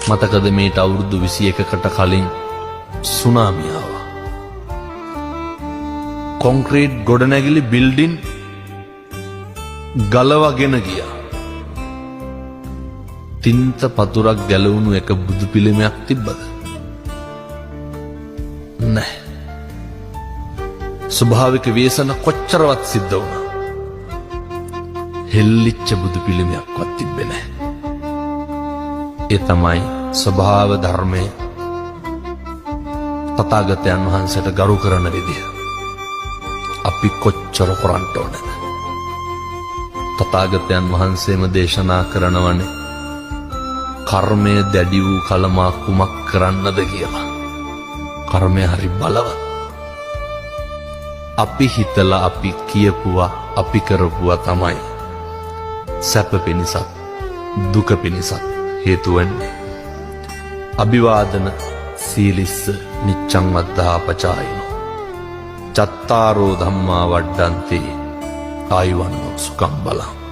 මතකද මේට අවුරුදු 21කට කලින් සුනාමිය ආවා. කොන්ක්‍රීට් ගොඩනැගිලි බිල්ඩින් ගලවගෙන ගියා. තින්ත පතුරක් ගැලවුණු එක බුදු පිළිමයක් තිබ්බද? නැහැ. ස්වභාවික ව්‍යසන කොච්චරවත් සිද්ධ වුණා. හෙල්ලිච්ච බුදු පිළිමයක්වත් තිබ්බේ නැහැ. ඒ තමයි ස්වභාව ධර්මයේ තථාගතයන් වහන්සේට ගරු කරන විදිය. අපි කොච්චර කරන්න ඕනද? තථාගතයන් වහන්සේම දේශනා කරනවනේ කර්මය දැඩි වූ කලමා කුමක් කරන්නද කියලා. කර්මය හරි බලවත්. අපි හිතලා අපි කියපුවා අපි කරපුවා තමයි සැප පිණිසත් දුක පිණිසත් හේතු වෙන්නේ. අභිවාදන සීලිස්ස නිච්ඡං වද්ධා පචායිනෝ චත්තාරෝ ධම්මා වඩ්ඩන්ති ආයුවන්නෝ සුඛං බලං.